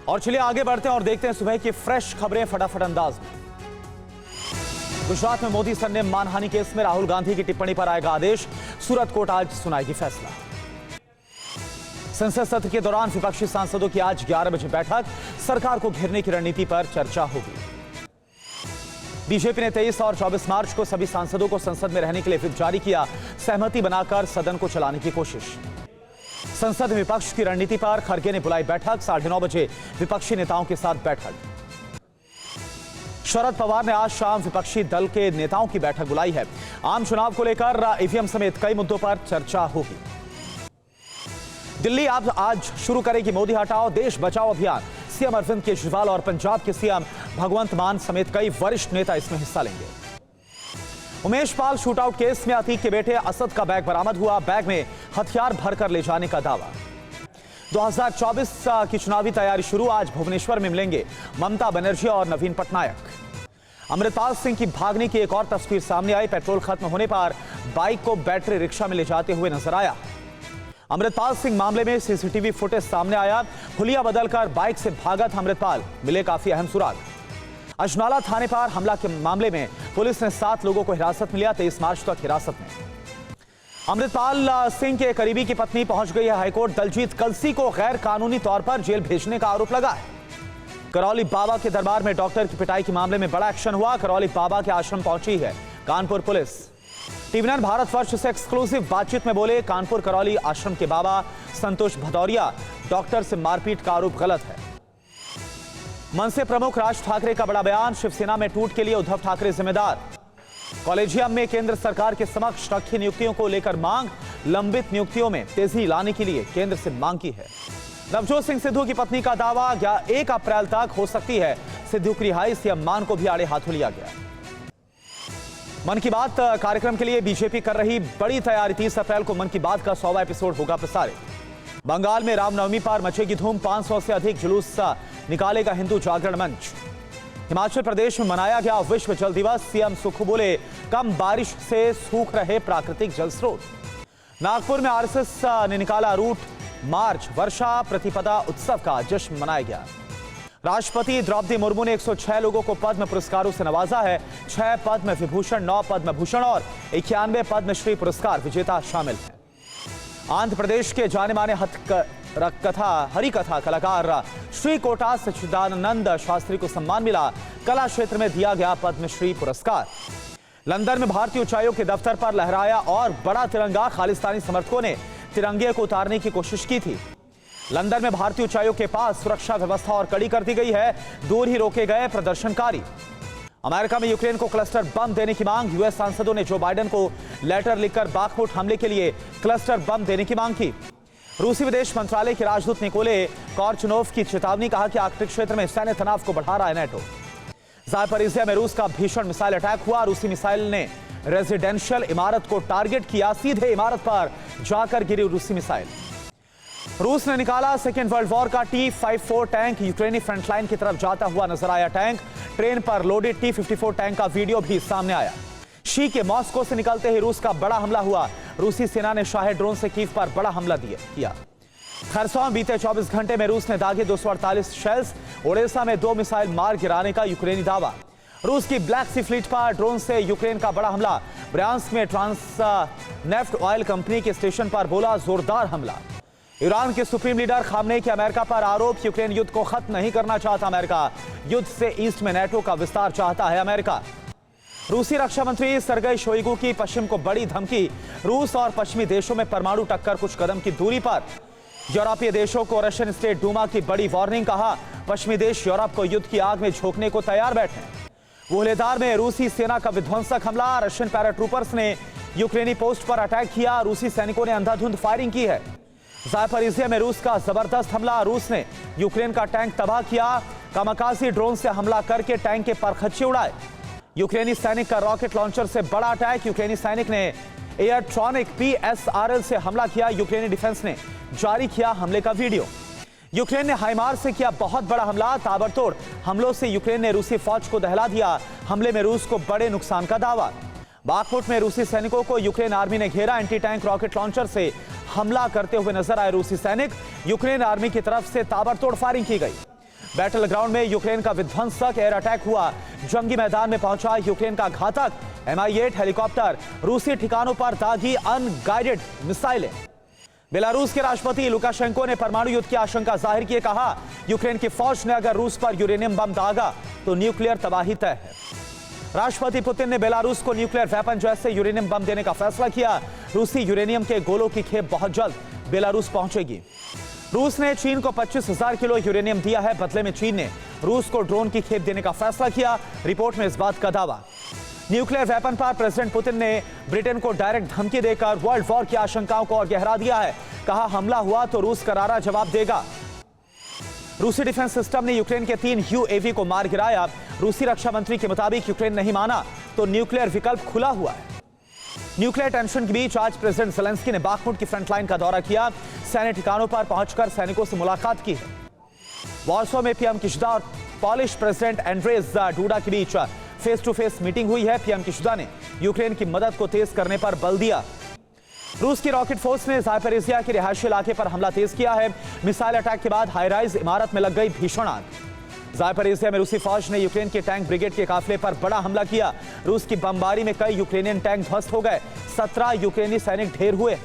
और चलिए आगे बढ़ते हैं और देखते हैं सुबह की फ्रेश खबरें फटाफट अंदाज में। गुजरात में मोदी सर ने मानहानि केस में राहुल गांधी की टिप्पणी पर आएगा आदेश। सूरत कोर्ट आज सुनाएगी फैसला। संसद सत्र के दौरान विपक्षी सांसदों की आज 11 बजे बैठक। सरकार को घेरने की रणनीति पर चर्चा होगी। बीजेपी ने 23 और 24 मार्च को सभी सांसदों को संसद में रहने के लिए व्हिप जारी किया। सहमति बनाकर सदन को चलाने की कोशिश। संसद में विपक्ष की रणनीति पर खड़गे ने बुलाई बैठक। 9:30 बजे विपक्षी नेताओं के साथ बैठक। शरद पवार ने आज शाम विपक्षी दल के नेताओं की बैठक बुलाई है। आम चुनाव को लेकर ईवीएम समेत कई मुद्दों पर चर्चा होगी। दिल्ली अब आज शुरू करेगी मोदी हटाओ देश बचाओ अभियान। सीएम अरविंद केजरीवाल और पंजाब के सीएम भगवंत मान समेत कई वरिष्ठ नेता इसमें हिस्सा लेंगे। उमेश पाल शूटआउट केस में अतीक के बेटे असद का बैग बरामद हुआ। बैग में हथियार भरकर ले जाने का दावा। 2024 की चुनावी तैयारी शुरू। आज भुवनेश्वर में मिलेंगे ममता बनर्जी और नवीन पटनायक। अमृतपाल सिंह की भागने की एक और तस्वीर सामने आई। पेट्रोल खत्म होने पर बाइक को बैटरी रिक्शा में ले जाते हुए नजर आया। अमृतपाल सिंह मामले में सीसीटीवी फुटेज सामने आया। हुलिया बदलकर बाइक से भागा था अमृतपाल। मिले काफी अहम सुराग। अजनाला थाने पर हमला के मामले में पुलिस ने 7 लोगों को हिरासत में लिया। 23 मार्च तक हिरासत में। अमृतपाल सिंह के करीबी की पत्नी पहुंच गई है हाईकोर्ट। दलजीत कलसी को गैर कानूनी तौर पर जेल भेजने का आरोप लगा है। करौली बाबा के दरबार में डॉक्टर की पिटाई के मामले में बड़ा एक्शन हुआ। करौली बाबा के आश्रम पहुंची है कानपुर पुलिस। टीवी9 भारतवर्ष से एक्सक्लूसिव बातचीत में बोले कानपुर करौली आश्रम के बाबा संतोष भदौरिया। डॉक्टर से मारपीट का आरोप गलत है। मनसे प्रमुख राज ठाकरे का बड़ा बयान। शिवसेना में टूट के लिए उद्धव ठाकरे जिम्मेदार। कॉलेजियम में केंद्र सरकार के समक्ष रखी नियुक्तियों को लेकर मांग। लंबित नियुक्तियों में तेजी लाने के लिए केंद्र से मांग की है। नवजोत सिंह सिद्धू की पत्नी का दावा 1 अप्रैल तक हो सकती है सिद्धू की रिहाई। सीएम मान को भी आड़े हाथों लिया गया। मन की बात कार्यक्रम के लिए बीजेपी कर रही बड़ी तैयारी। 30 अप्रैल को मन की बात का 100वां एपिसोड होगा प्रसारित। बंगाल में रामनवमी पर मचेगी धूम। 500 से अधिक जुलूस निकालेगा हिंदू जागरण मंच। हिमाचल प्रदेश में मनाया गया विश्व जल दिवस। सीएम सुक्खू बोले कम बारिश से सूख रहे प्राकृतिक जल स्रोत। नागपुर में आरएसएस ने निकाला रूट मार्च। वर्षा प्रतिपदा उत्सव का जश्न मनाया गया। राष्ट्रपति द्रौपदी मुर्मू ने 106 लोगों को पद्म पुरस्कारों से नवाजा है। 6 पद्म विभूषण, 9 पद्म भूषण और 91 पद्मश्री पुरस्कार विजेता शामिल हैं। आंध्र प्रदेश के जाने माने हरिकथा कलाकार श्री कोटा सच्चिदानंद शास्त्री को सम्मान मिला। कला क्षेत्र में दिया गया पद्मश्री पुरस्कार। लंदन में भारतीय उच्चायोग के दफ्तर पर लहराया और बड़ा तिरंगा। खालिस्तानी समर्थकों ने तिरंगे को उतारने की कोशिश की थी। लंदन में भारतीय उच्चायोग के पास सुरक्षा व्यवस्था और कड़ी कर दी गई है। दूर ही रोके गए प्रदर्शनकारी। अमेरिका में यूक्रेन को क्लस्टर बम देने की मांग। यूएस सांसदों ने जो बाइडेन को लेटर लिखकर बाखमुट हमले के लिए क्लस्टर बम देने की मांग की। रूसी विदेश मंत्रालय के राजदूत निकोले कॉर्चनोव की चेतावनी। कहा कि आर्कटिक क्षेत्र में सैन्य तनाव को बढ़ा रहा है नेटो। ज़ापोरिज़िया में रूस का भीषण मिसाइल अटैक हुआ। रूसी मिसाइल ने रेजिडेंशियल इमारत को टारगेट किया। सीधे इमारत पर जाकर गिरी रूसी मिसाइल। रूस ने निकाला सेकेंड वर्ल्ड वॉर का T-54 टैंक। यूक्रेनी फ्रंटलाइन की तरफ जाता हुआ नजर आया टैंक। ट्रेन पर लोडेड T-54 टैंक का वीडियो भी सामने आया। शी के मॉस्को से निकलते ही रूस का बड़ा हमला हुआ। रूसी सेना ने शाही ड्रोन से कीव पर बड़ा हमला किया। खरसों में बीते 24 घंटे में रूस ने दागे 248 शेल्स। ओडेसा में 2 मिसाइल मार गिराने का यूक्रेनी दावा। रूस की ब्लैक सी फ्लीट पर ड्रोन से यूक्रेन का बड़ा हमला। ब्रियांस्क में ट्रांसनेफ्ट ऑयल कंपनी के स्टेशन पर बोला जोरदार हमला। ईरान के सुप्रीम लीडर खामनेई के अमेरिका पर आरोप। यूक्रेन युद्ध को खत्म नहीं करना चाहता अमेरिका। युद्ध से ईस्ट में नेटो का विस्तार चाहता है अमेरिका। रूसी रक्षा मंत्री सरगई शोइगु की पश्चिम को बड़ी धमकी। रूस और पश्चिमी देशों में परमाणु टक्कर कुछ कदम की दूरी पर। यूरोपीय देशों को रशियन स्टेट डूमा की बड़ी वार्निंग। कहा पश्चिमी देश यूरोप को युद्ध की आग में झोंकने को तैयार बैठे। वोहलेदार में रूसी सेना का विध्वंसक हमला। रशियन पैराट्रूपर्स ने यूक्रेनी पोस्ट पर अटैक किया। रूसी सैनिकों ने अंधाधुंध फायरिंग की है। ज़ापोरिज़िया में रूस का जबरदस्त हमला। रूस ने यूक्रेन का टैंक तबाह किया। कामाकाजी ड्रोन से हमला करके टैंक के परखच्चे उड़ाए। यूक्रेनी सैनिक का रॉकेट लॉन्चर से बड़ा अटैक। यूक्रेनी सैनिक ने एयरट्रॉनिक PSRL से हमला किया। यूक्रेनी डिफेंस ने जारी किया हमले का वीडियो। यूक्रेन ने हाइमार से किया बहुत बड़ा हमला। ताबड़तोड़ हमलों से यूक्रेन ने रूसी फौज को दहला दिया। हमले में रूस को बड़े नुकसान का दावा। बाखमुट में रूसी सैनिकों को यूक्रेन आर्मी ने घेरा। एंटी टैंक रॉकेट लॉन्चर से हमला करते हुए नजर आए रूसी सैनिक। यूक्रेन आर्मी की तरफ से ताबड़तोड़ फायरिंग की गई। बैटल ग्राउंड में यूक्रेन का विध्वंसक एयर अटैक हुआ। जंगी मैदान में पहुंचा यूक्रेन का घातक Mi-8 हेलीकॉप्टर। रूसी ठिकानों पर दागी अनगाइडेड मिसाइलें। बेलारूस के राष्ट्रपति लुकाशेंको ने परमाणु युद्ध की आशंका जाहिर की। कहा, यूक्रेन की फौज ने अगर रूस पर यूरेनियम बम दागा तो न्यूक्लियर तबाही तय है। राष्ट्रपति पुतिन ने बेलारूस को न्यूक्लियर वेपन जैसे यूरेनियम बम देने का फैसला किया। रूसी यूरेनियम के गोलों की खेप बहुत जल्द बेलारूस पहुंचेगी। रूस ने चीन को 25,000 किलो यूरेनियम दिया है। बदले में चीन ने रूस को ड्रोन की खेप देने का फैसला किया। रिपोर्ट में इस बात का दावा। न्यूक्लियर वेपन पर प्रेसिडेंट पुतिन ने ब्रिटेन को डायरेक्ट धमकी देकर वर्ल्ड वॉर की आशंकाओं को और गहरा दिया है। कहा, हमला हुआ तो रूस करारा जवाब देगा। रूसी डिफेंस सिस्टम ने यूक्रेन के 3 UAV को मार गिराया। रूसी रक्षा मंत्री के मुताबिक यूक्रेन नहीं माना तो न्यूक्लियर विकल्प खुला हुआ है। न्यूक्लियर टेंशन के बीच आज प्रेसिडेंट ज़ेलेंस्की ने बाखमुट की फ्रंटलाइन का दौरा किया। सैन्य ठिकानों पर पहुंचकर सैनिकों से मुलाकात की है। वॉर्सो में पीएम किशिदा और पॉलिश प्रेसिडेंट एंड्रेज डूडा के बीच फेस टू फेस मीटिंग हुई है। पीएम किशिदा ने यूक्रेन की मदद को तेज करने पर बल दिया। रूस की रॉकेट फोर्स ने ज़ापोरिज़िया के रिहायशी इलाके पर हमला तेज किया है। मिसाइल अटैक के बाद हाई राइज इमारत में लग गई भीषण आग। ज़ापोरिज़िया में रूसी फौज ने यूक्रेन के टैंक ब्रिगेड के काफिले पर बड़ा हमला किया। रूस की बमबारी में कई यूक्रेनियन टैंक ध्वस्त हो गए। 17 यूक्रेनी सैनिक ढेर हुए।